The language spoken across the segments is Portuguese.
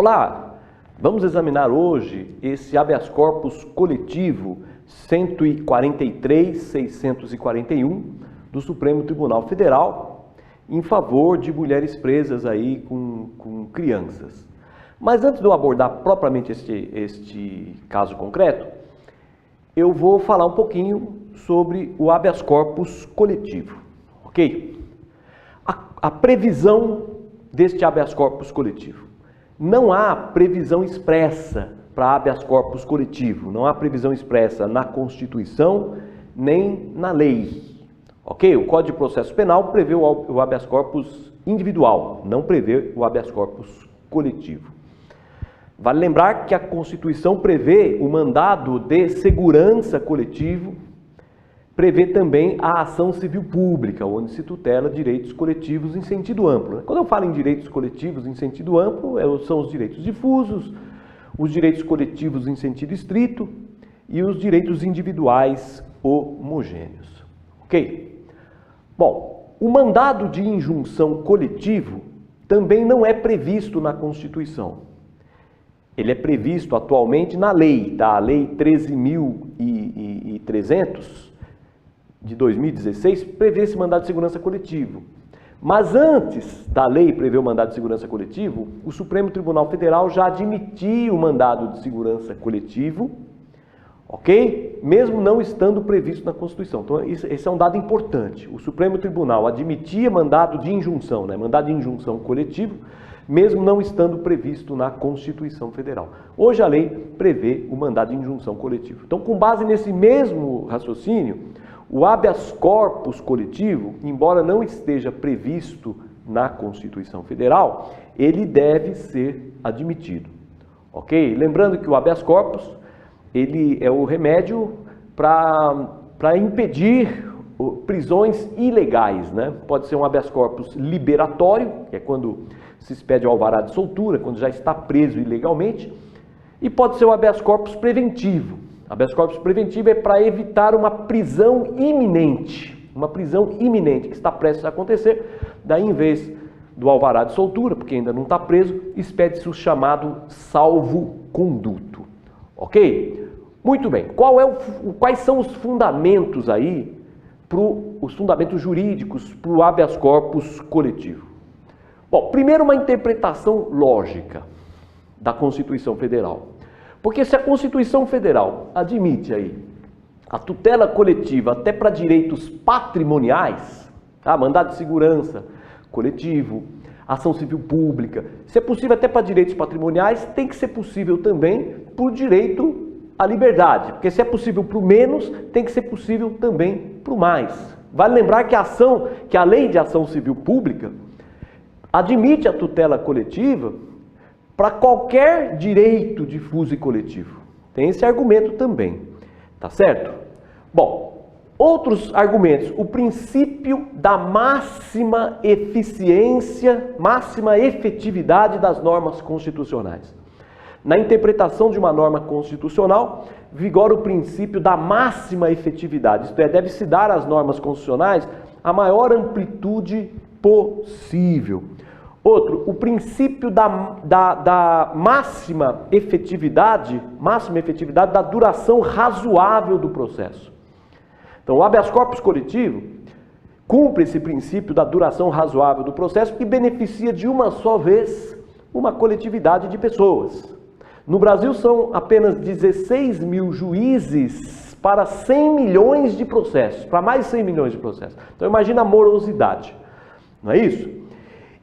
Olá, vamos examinar hoje esse habeas corpus coletivo 143.641 do Supremo Tribunal Federal em favor de mulheres presas aí com crianças. Mas antes de eu abordar propriamente este caso concreto, eu vou falar um pouquinho sobre o habeas corpus coletivo, ok? A previsão deste habeas corpus coletivo. Não há previsão expressa para habeas corpus coletivo, não há previsão expressa na Constituição nem na lei, ok? O Código de Processo Penal prevê o habeas corpus individual, não prevê o habeas corpus coletivo. Vale lembrar que a Constituição prevê o mandado de segurança coletivo, prevê também a ação civil pública, onde se tutela direitos coletivos em sentido amplo. Quando eu falo em direitos coletivos em sentido amplo, são os direitos difusos, os direitos coletivos em sentido estrito e os direitos individuais homogêneos. Ok? Bom, o mandado de injunção coletivo também não é previsto na Constituição. Ele é previsto atualmente na lei, tá? A Lei 13.300 de 2016 prevê esse mandado de segurança coletivo. Mas antes da lei prever o mandado de segurança coletivo, o Supremo Tribunal Federal já admitia o mandado de segurança coletivo, ok? Mesmo não estando previsto na Constituição. Então, esse é um dado importante. O Supremo Tribunal admitia mandado de injunção, né? Mandado de injunção coletivo, mesmo não estando previsto na Constituição Federal. Hoje a lei prevê o mandado de injunção coletivo. Então, com base nesse mesmo raciocínio, o habeas corpus coletivo, embora não esteja previsto na Constituição Federal, ele deve ser admitido, ok? Lembrando que o habeas corpus, ele é o remédio para impedir prisões ilegais, né? Pode ser um habeas corpus liberatório, que é quando se expede o alvará de soltura, quando já está preso ilegalmente, e pode ser o habeas corpus preventivo. Habeas corpus preventivo é para evitar uma prisão iminente que está prestes a acontecer. Daí, em vez do alvará de soltura, porque ainda não está preso, expede-se o chamado salvo-conduto. Ok? Muito bem. Quais são os fundamentos aí, os fundamentos jurídicos para o habeas corpus coletivo? Bom, primeiro uma interpretação lógica da Constituição Federal. Porque se a Constituição Federal admite aí a tutela coletiva até para direitos patrimoniais, tá? Mandado de segurança coletivo, ação civil pública, se é possível até para direitos patrimoniais, tem que ser possível também para o direito à liberdade. Porque se é possível para o menos, tem que ser possível também para o mais. Vale lembrar que a lei de ação civil pública admite a tutela coletiva para qualquer direito difuso e coletivo. Tem esse argumento também, tá certo? Bom, outros argumentos. O princípio da máxima eficiência, máxima efetividade das normas constitucionais. Na interpretação de uma norma constitucional, vigora o princípio da máxima efetividade, isto é, deve-se dar às normas constitucionais a maior amplitude possível. Outro, o princípio da máxima efetividade da duração razoável do processo. Então, o habeas corpus coletivo cumpre esse princípio da duração razoável do processo e beneficia de uma só vez uma coletividade de pessoas. No Brasil são apenas 16 mil juízes para 100 milhões de processos, para mais de 100 milhões de processos. Então, imagina a morosidade, não é isso?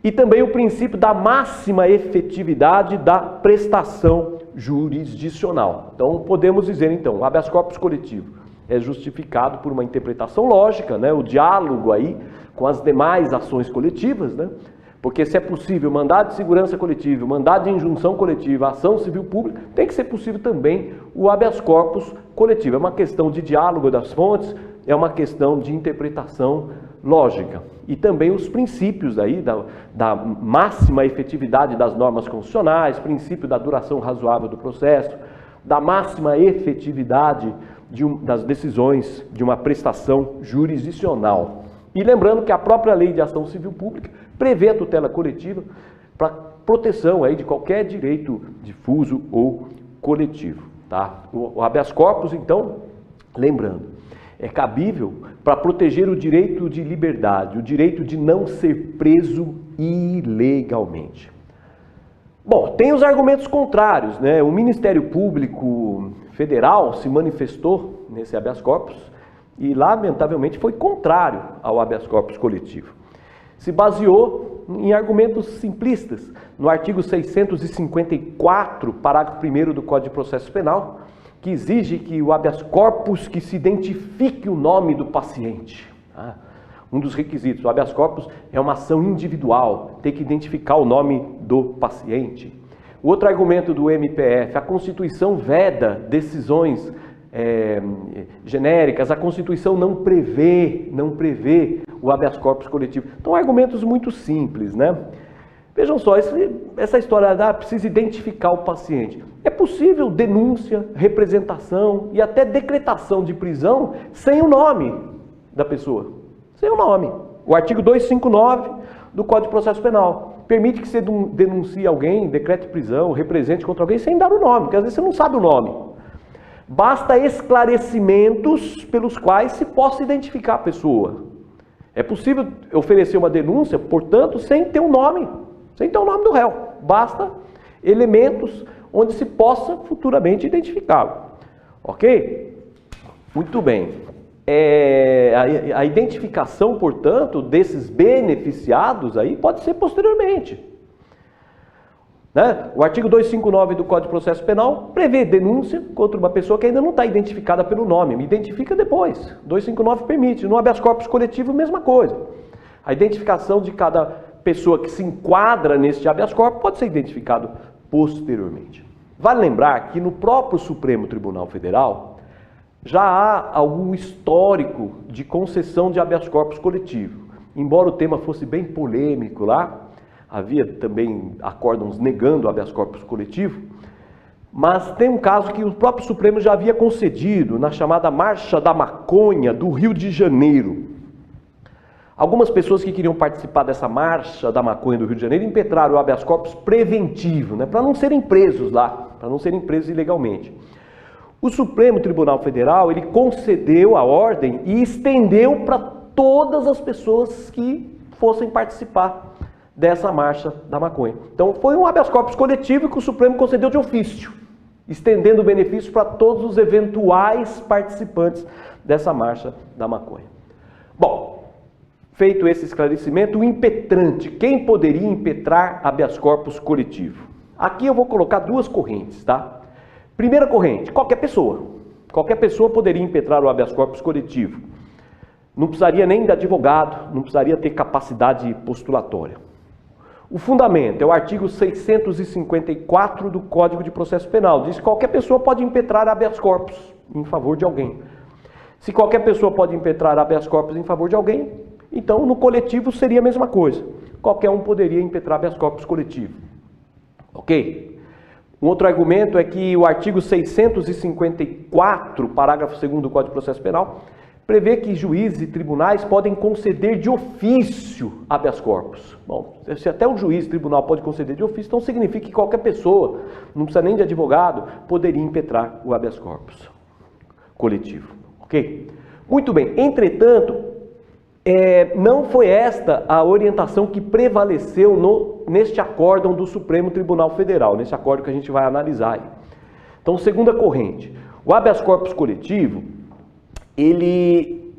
E também o princípio da máxima efetividade da prestação jurisdicional. Então, podemos dizer, então, o habeas corpus coletivo é justificado por uma interpretação lógica, né? O diálogo aí com as demais ações coletivas, né? Porque se é possível mandado de segurança coletivo, mandado de injunção coletiva, ação civil pública, tem que ser possível também o habeas corpus coletivo. É uma questão de diálogo das fontes, é uma questão de interpretação lógica. E também os princípios aí da máxima efetividade das normas constitucionais, princípio da duração razoável do processo, da máxima efetividade das decisões de uma prestação jurisdicional. E lembrando que a própria Lei de Ação Civil Pública prevê a tutela coletiva para proteção aí de qualquer direito difuso ou coletivo, tá? O habeas corpus, então, lembrando, é cabível para proteger o direito de liberdade, o direito de não ser preso ilegalmente. Bom, tem os argumentos contrários, né? O Ministério Público Federal se manifestou nesse habeas corpus e, lamentavelmente, foi contrário ao habeas corpus coletivo. Se baseou em argumentos simplistas, no artigo 654, parágrafo 1º do Código de Processo Penal, que exige que o habeas corpus que se identifique o nome do paciente. Um dos requisitos, o habeas corpus é uma ação individual, tem que identificar o nome do paciente. O outro argumento do MPF, a Constituição veda decisões genéricas, a Constituição não prevê o habeas corpus coletivo. Então, argumentos muito simples, né? Vejam só, essa história precisa identificar o paciente. É possível denúncia, representação e até decretação de prisão sem o nome da pessoa. Sem o nome. O artigo 259 do Código de Processo Penal permite que você denuncie alguém, decrete prisão, represente contra alguém sem dar o nome, porque às vezes você não sabe o nome. Basta esclarecimentos pelos quais se possa identificar a pessoa. É possível oferecer uma denúncia, portanto, sem ter o nome do réu. Basta elementos onde se possa futuramente identificá-lo. Ok? Muito bem. A identificação, portanto, desses beneficiados aí pode ser posteriormente. Né? O artigo 259 do Código de Processo Penal prevê denúncia contra uma pessoa que ainda não está identificada pelo nome. Me identifica depois. 259 permite. No habeas corpus coletivo, mesma coisa. A identificação de cada pessoa que se enquadra neste habeas corpus pode ser identificado posteriormente. Vale lembrar que no próprio Supremo Tribunal Federal já há algum histórico de concessão de habeas corpus coletivo. Embora o tema fosse bem polêmico lá, havia também acórdãos negando o habeas corpus coletivo, mas tem um caso que o próprio Supremo já havia concedido na chamada Marcha da Maconha do Rio de Janeiro. Algumas pessoas que queriam participar dessa Marcha da Maconha do Rio de Janeiro impetraram o habeas corpus preventivo, né, para não serem presos lá, para não serem presos ilegalmente. O Supremo Tribunal Federal, ele concedeu a ordem e estendeu para todas as pessoas que fossem participar dessa Marcha da Maconha. Então foi um habeas corpus coletivo que o Supremo concedeu de ofício, estendendo o benefício para todos os eventuais participantes dessa Marcha da Maconha. Bom, feito esse esclarecimento, o impetrante, quem poderia impetrar habeas corpus coletivo? Aqui eu vou colocar duas correntes, tá? Primeira corrente, qualquer pessoa. Qualquer pessoa poderia impetrar o habeas corpus coletivo. Não precisaria nem de advogado, não precisaria ter capacidade postulatória. O fundamento é o artigo 654 do Código de Processo Penal. Diz que qualquer pessoa pode impetrar habeas corpus em favor de alguém. Se qualquer pessoa pode impetrar habeas corpus em favor de alguém, então no coletivo seria a mesma coisa. Qualquer um poderia impetrar habeas corpus coletivo. Ok? Um outro argumento é que o artigo 654, parágrafo 2º do Código de Processo Penal, prevê que juízes e tribunais podem conceder de ofício habeas corpus. Bom, se até o juiz e tribunal pode conceder de ofício, então significa que qualquer pessoa, não precisa nem de advogado, poderia impetrar o habeas corpus coletivo. Ok? Muito bem. Entretanto, não foi esta a orientação que prevaleceu neste acórdão do Supremo Tribunal Federal, nesse acórdão que a gente vai analisar aí. Então, segunda corrente, o habeas corpus coletivo, ele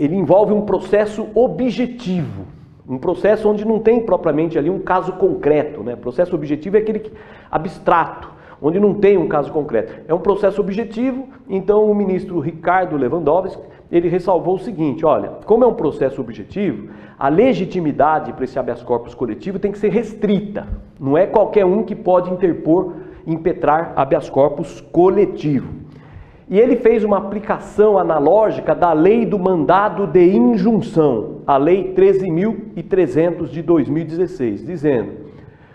envolve um processo objetivo, um processo onde não tem propriamente ali um caso concreto, né? Processo objetivo é aquele abstrato, onde não tem um caso concreto. É um processo objetivo, então o ministro Ricardo Lewandowski, ele ressalvou o seguinte, olha, como é um processo objetivo, a legitimidade para esse habeas corpus coletivo tem que ser restrita. Não é qualquer um que pode interpor, impetrar habeas corpus coletivo. E ele fez uma aplicação analógica da lei do mandado de injunção, a lei 13.300 de 2016, dizendo,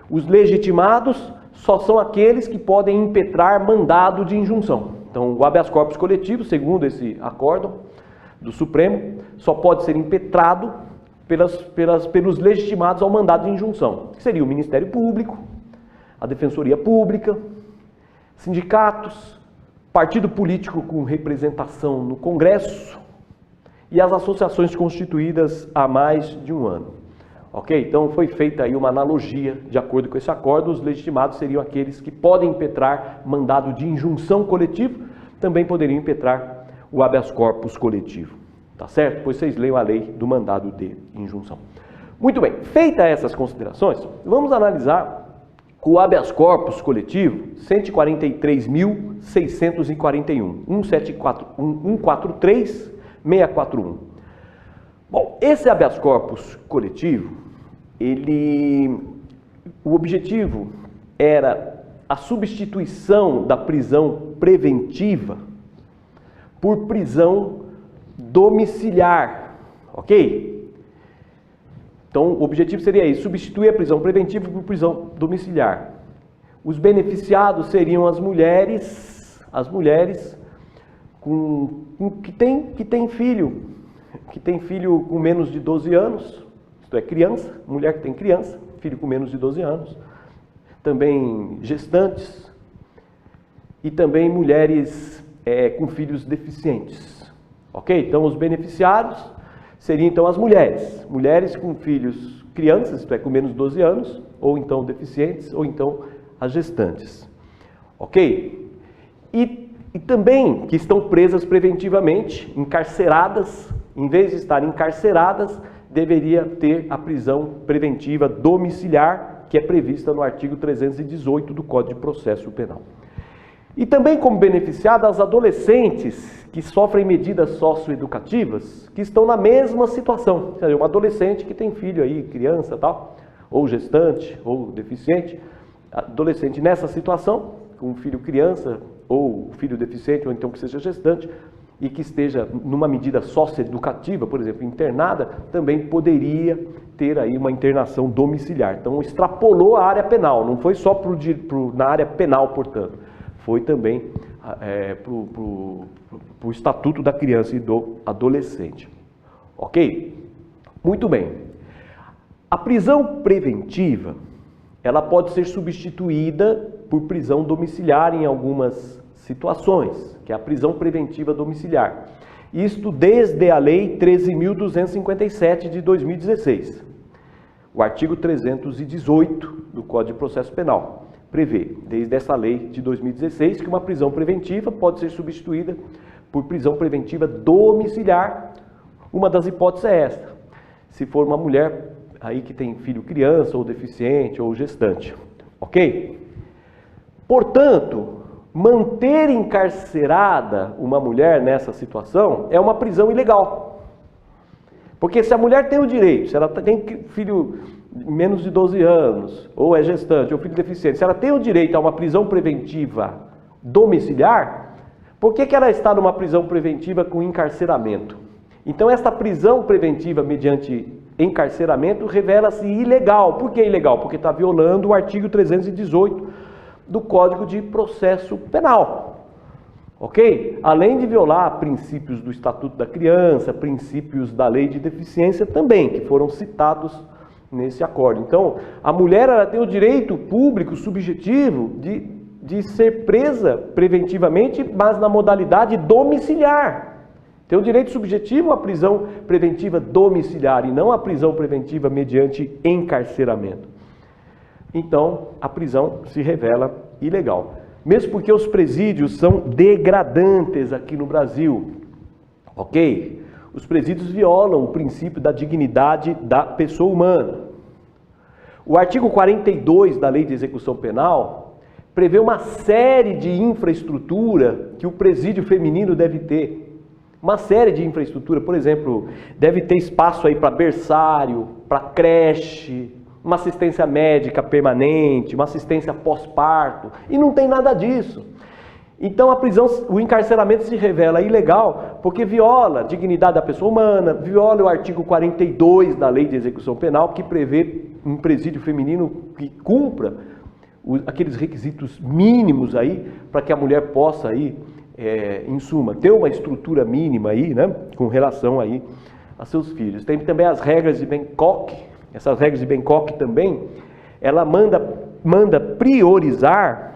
os legitimados só são aqueles que podem impetrar mandado de injunção. Então, o habeas corpus coletivo, segundo esse acórdão do Supremo, só pode ser impetrado pelos legitimados ao mandado de injunção, que seria o Ministério Público, a Defensoria Pública, sindicatos, partido político com representação no Congresso e as associações constituídas há mais de um ano. Ok? Então foi feita aí uma analogia, de acordo com esse acordo, os legitimados seriam aqueles que podem impetrar mandado de injunção coletivo, também poderiam impetrar o habeas corpus coletivo. Tá certo? Pois vocês leiam a lei do mandado de injunção. Muito bem, feitas essas considerações, vamos analisar o habeas corpus coletivo 143.641, 143.641. Bom, esse habeas corpus coletivo, o objetivo era a substituição da prisão preventiva por prisão domiciliar, ok? Então, o objetivo seria isso, substituir a prisão preventiva por prisão domiciliar. Os beneficiados seriam as mulheres que têm filho com menos de 12 anos, isto é, criança, mulher que tem criança, filho com menos de 12 anos, também gestantes e também mulheres com filhos deficientes. Ok? Então, os beneficiados seriam então as mulheres com filhos, crianças, isto é, com menos de 12 anos, ou então deficientes, ou então as gestantes. Ok? E também que estão presas preventivamente, encarceradas, em vez de estarem encarceradas, deveria ter a prisão preventiva domiciliar, que é prevista no artigo 318 do Código de Processo Penal. E também como beneficiadas as adolescentes que sofrem medidas socioeducativas, que estão na mesma situação. Ou seja, um adolescente que tem filho aí, criança e tal, ou gestante, ou deficiente, adolescente nessa situação, com um filho criança, ou filho deficiente, ou então que seja gestante, e que esteja numa medida socioeducativa, por exemplo, internada, também poderia ter aí uma internação domiciliar. Então, extrapolou a área penal, não foi só na área penal, portanto, foi também para o Estatuto da Criança e do Adolescente. Ok? Muito bem. A prisão preventiva, ela pode ser substituída por prisão domiciliar em algumas situações, que é a prisão preventiva domiciliar. Isto desde a Lei 13.257 de 2016. O artigo 318 do Código de Processo Penal prevê, desde essa lei de 2016, que uma prisão preventiva pode ser substituída por prisão preventiva domiciliar. Uma das hipóteses é esta: se for uma mulher aí que tem filho criança, ou deficiente, ou gestante. Ok? Portanto, manter encarcerada uma mulher nessa situação é uma prisão ilegal. Porque se a mulher tem o direito, se ela tem filho menos de 12 anos, ou é gestante, ou filho deficiente, se ela tem o direito a uma prisão preventiva domiciliar, por que ela está numa prisão preventiva com encarceramento? Então, esta prisão preventiva mediante encarceramento revela-se ilegal. Por que ilegal? Porque está violando o artigo 318 do Código de Processo Penal. Ok? Além de violar princípios do Estatuto da Criança, princípios da Lei de Deficiência também, que foram citados nesse acordo. Então, a mulher ela tem o direito público subjetivo de ser presa preventivamente, mas na modalidade domiciliar. Tem o direito subjetivo à prisão preventiva domiciliar e não à prisão preventiva mediante encarceramento. Então, a prisão se revela ilegal. Mesmo porque os presídios são degradantes aqui no Brasil. Ok? Os presídios violam o princípio da dignidade da pessoa humana. O artigo 42 da Lei de Execução Penal prevê uma série de infraestrutura que o presídio feminino deve ter. Uma série de infraestrutura, por exemplo, deve ter espaço aí para berçário, para creche, uma assistência médica permanente, uma assistência pós-parto, e não tem nada disso. Então a prisão, o encarceramento se revela ilegal porque viola a dignidade da pessoa humana, viola o artigo 42 da Lei de Execução Penal, que prevê um presídio feminino que cumpra aqueles requisitos mínimos aí para que a mulher possa aí, em suma, ter uma estrutura mínima aí, né, com relação aí a seus filhos. Tem também as regras de Bangkok. Essas regras de Bangkok também, ela manda manda priorizar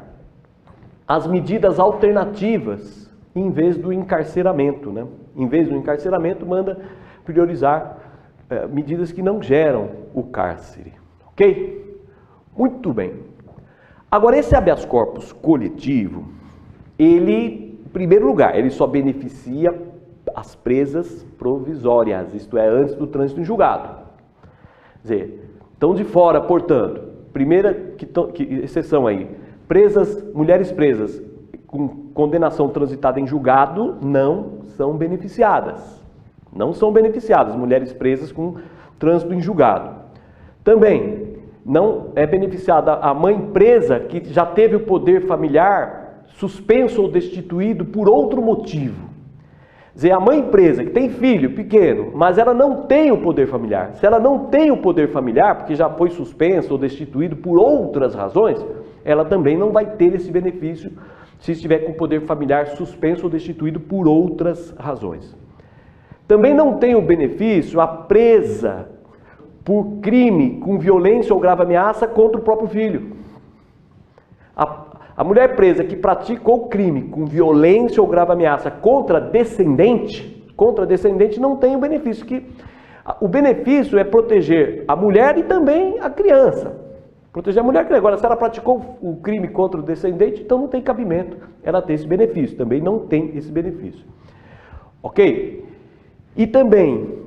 as medidas alternativas em vez do encarceramento, né? Em vez do encarceramento, manda priorizar medidas que não geram o cárcere, ok? Muito bem. Agora, esse habeas corpus coletivo, ele, em primeiro lugar, ele só beneficia as presas provisórias, isto é, antes do trânsito em julgado. Quer dizer, estão de fora, portanto, primeira exceção aí, mulheres presas com condenação transitada em julgado não são beneficiadas. Não são beneficiadas mulheres presas com trânsito em julgado. Também não é beneficiada a mãe presa que já teve o poder familiar suspenso ou destituído por outro motivo. Quer dizer, a mãe presa que tem filho pequeno, mas ela não tem o poder familiar. Se ela não tem o poder familiar, porque já foi suspenso ou destituído por outras razões, ela também não vai ter esse benefício se estiver com o poder familiar suspenso ou destituído por outras razões. Também não tem o benefício a presa por crime com violência ou grave ameaça contra o próprio filho. A mulher presa que praticou crime com violência ou grave ameaça contra descendente não tem o benefício. O benefício é proteger a mulher e também a criança. Proteger a mulher, agora se ela praticou o crime contra o descendente, então não tem cabimento ela ter esse benefício, também não tem esse benefício. Ok? E também,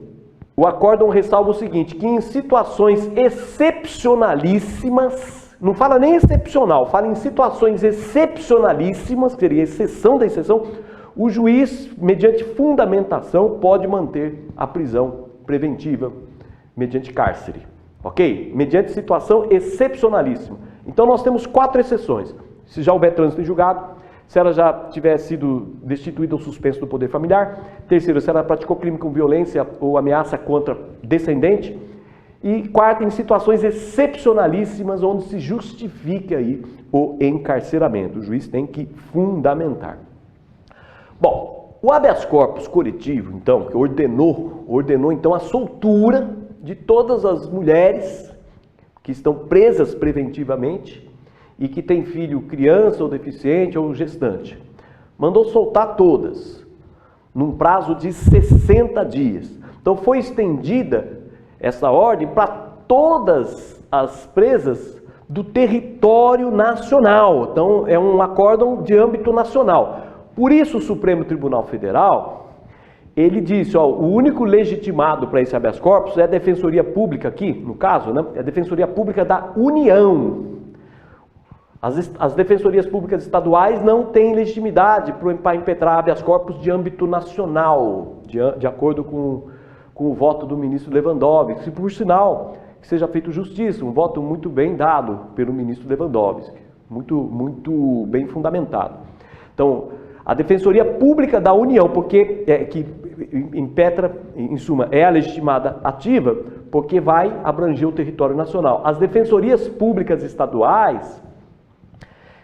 o acórdão ressalva o seguinte, que em situações excepcionalíssimas, não fala nem excepcional, fala em situações excepcionalíssimas, que seria exceção da exceção, o juiz, mediante fundamentação, pode manter a prisão preventiva mediante cárcere. Ok? Mediante situação excepcionalíssima. Então nós temos 4 exceções. Se já houver trânsito em julgado, se ela já tiver sido destituída ou suspensa do poder familiar. Terceiro, se ela praticou crime com violência ou ameaça contra descendente. E quarto, em situações excepcionalíssimas onde se justifique aí o encarceramento. O juiz tem que fundamentar. Bom, o habeas corpus coletivo, então, que ordenou então a soltura de todas as mulheres que estão presas preventivamente e que têm filho criança ou deficiente ou gestante. Mandou soltar todas, num prazo de 60 dias. Então foi estendida essa ordem para todas as presas do território nacional. Então é um acórdão de âmbito nacional. Por isso o Supremo Tribunal Federal, ele disse, ó, o único legitimado para esse habeas corpus é a Defensoria Pública aqui, no caso, né? É a Defensoria Pública da União. As defensorias públicas estaduais não têm legitimidade para impetrar habeas corpus de âmbito nacional, de acordo com o voto do ministro Lewandowski, por sinal, que seja feito justiça, um voto muito bem dado pelo ministro Lewandowski, muito bem fundamentado. Então, a Defensoria Pública da União, porque que impetra, em suma, é a legitimada ativa, porque vai abranger o território nacional. As defensorias públicas estaduais,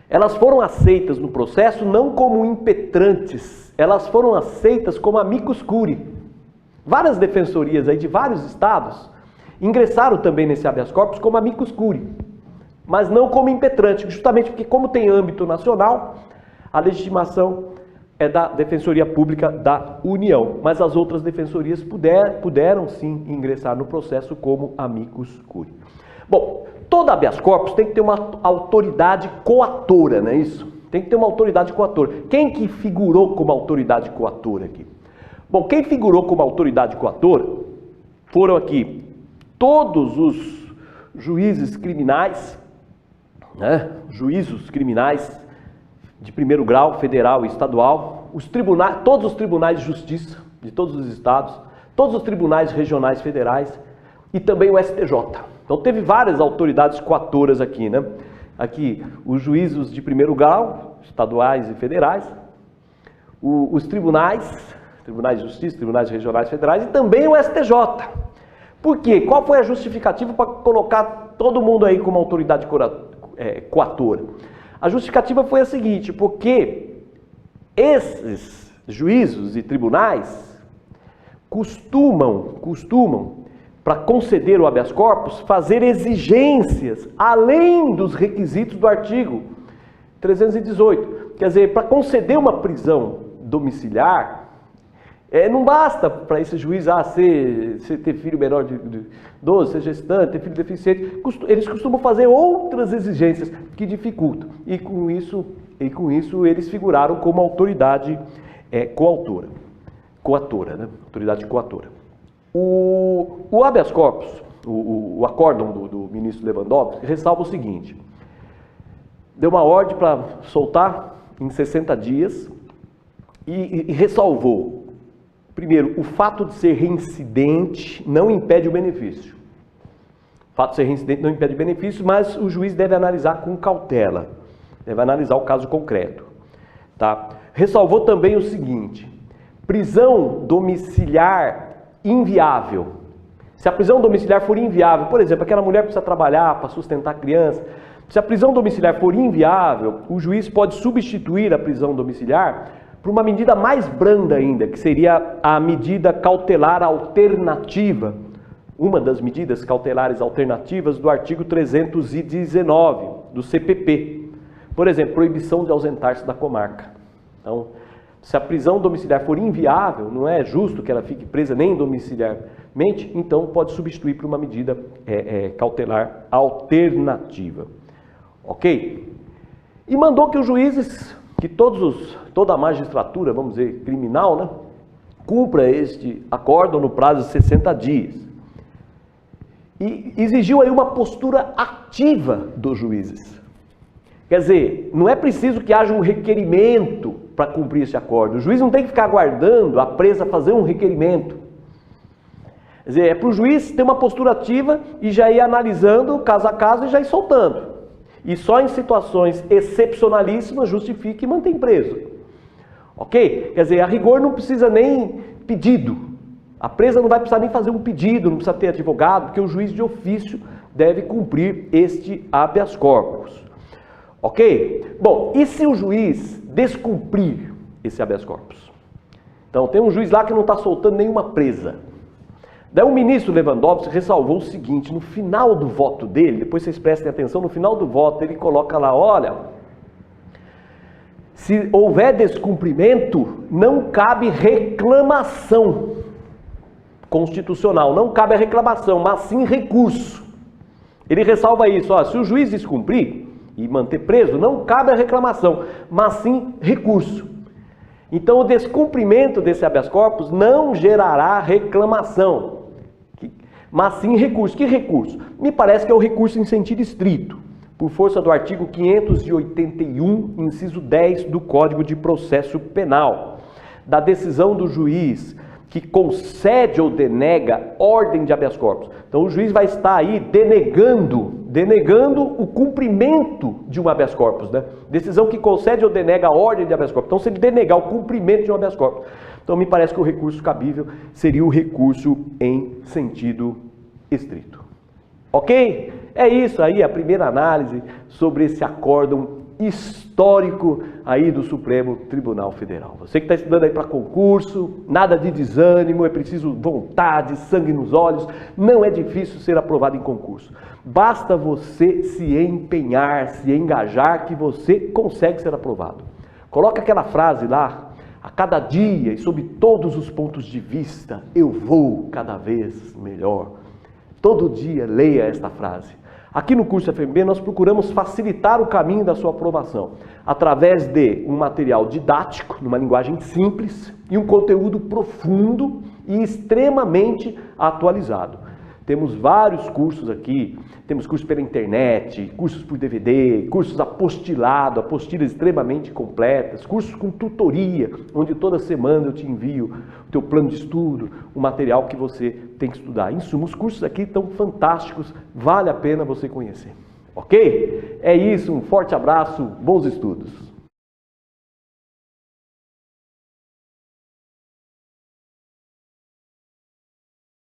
elas foram aceitas no processo não como impetrantes, elas foram aceitas como amicus curiae. Várias defensorias aí de vários estados ingressaram também nesse habeas corpus como amicus curiae, mas não como impetrante, justamente porque como tem âmbito nacional, a legitimação é da Defensoria Pública da União, mas as outras defensorias puderam sim ingressar no processo como amicus curiae. Bom, todo habeas corpus tem que ter uma autoridade coatora, não é isso? Tem que ter uma autoridade coatora. Quem que figurou como autoridade coatora aqui? Bom, quem figurou como autoridade coatora foram aqui todos os juízes criminais, né? Juízos criminais de primeiro grau, federal e estadual, todos os tribunais de justiça de todos os estados, todos os tribunais regionais federais e também o STJ. Então teve várias autoridades coatoras aqui, né? Aqui, os juízos de primeiro grau, estaduais e federais, os tribunais de justiça, tribunais regionais federais e também o STJ. Por quê? Qual foi a justificativa para colocar todo mundo aí como autoridade coatora? A justificativa foi a seguinte, porque esses juízos e tribunais costumam para conceder o habeas corpus, fazer exigências além dos requisitos do artigo 318. Quer dizer, para conceder uma prisão domiciliar, não basta para esse juiz ter filho menor de 12, ser gestante, ter filho deficiente. Eles costumam fazer outras exigências que dificultam. E com isso eles figuraram como autoridade coautora, né? Autoridade coautora. O habeas corpus, o acórdão do ministro Lewandowski, ressalva o seguinte: deu uma ordem para soltar em 60 dias e ressalvou, primeiro, o fato de ser reincidente não impede o benefício. O fato de ser reincidente não impede o benefício, mas o juiz deve analisar com cautela, deve analisar o caso concreto. Tá? Ressalvou também o seguinte: prisão domiciliar inviável. Se a prisão domiciliar for inviável, por exemplo, aquela mulher precisa trabalhar para sustentar a criança, se a prisão domiciliar for inviável, o juiz pode substituir a prisão domiciliar por uma medida mais branda ainda, que seria a medida cautelar alternativa, uma das medidas cautelares alternativas do artigo 319 do CPP. Por exemplo, proibição de ausentar-se da comarca. Então, se a prisão domiciliar for inviável, não é justo que ela fique presa nem domiciliarmente, então pode substituir por uma medida cautelar alternativa. Ok? E mandou que os juízes, que toda a magistratura, vamos dizer, criminal, né, cumpra este acórdão no prazo de 60 dias. E exigiu aí uma postura ativa dos juízes. Quer dizer, não é preciso que haja um requerimento para cumprir esse acordo. O juiz não tem que ficar aguardando a presa fazer um requerimento. Quer dizer, é para o juiz ter uma postura ativa e já ir analisando caso a caso e já ir soltando. E só em situações excepcionalíssimas justifique e mantém preso. Ok? Quer dizer, a rigor não precisa nem pedido. A presa não vai precisar nem fazer um pedido, não precisa ter advogado, porque o juiz de ofício deve cumprir este habeas corpus. Ok? Bom, e se o juiz descumprir esse habeas corpus? Então, tem um juiz lá que não está soltando nenhuma presa. Daí o ministro Lewandowski ressalvou o seguinte: no final do voto dele, depois vocês prestem atenção, no final do voto ele coloca lá, olha, se houver descumprimento, não cabe reclamação constitucional, não cabe a reclamação, mas sim recurso. Ele ressalva isso, ó, se o juiz descumprir e manter preso, não cabe a reclamação, mas sim recurso. Então o descumprimento desse habeas corpus não gerará reclamação, mas sim recurso. Que recurso? Me parece que é o recurso em sentido estrito, por força do artigo 581, inciso 10 do Código de Processo Penal, da decisão do juiz que concede ou denega ordem de habeas corpus. Então o juiz vai estar aí denegando o cumprimento de um habeas corpus, né? Decisão que concede ou denega a ordem de habeas corpus. Então, se ele denegar o cumprimento de um habeas corpus, então me parece que o recurso cabível seria o recurso em sentido estrito. Ok? É isso aí, a primeira análise sobre esse acórdão histórico aí do Supremo Tribunal Federal. Você que está estudando aí para concurso, nada de desânimo, é preciso vontade, sangue nos olhos, não é difícil ser aprovado em concurso. Basta você se empenhar, se engajar, que você consegue ser aprovado. Coloca aquela frase lá: a cada dia e sob todos os pontos de vista, eu vou cada vez melhor. Todo dia leia esta frase. Aqui no curso FMB nós procuramos facilitar o caminho da sua aprovação através de um material didático, numa linguagem simples, e um conteúdo profundo e extremamente atualizado. Temos vários cursos aqui, temos cursos pela internet, cursos por DVD, cursos apostilados, apostilas extremamente completas, cursos com tutoria, onde toda semana eu te envio o teu plano de estudo, o material que você tem que estudar. Em suma, os cursos aqui estão fantásticos, vale a pena você conhecer. Ok? É isso, um forte abraço, bons estudos.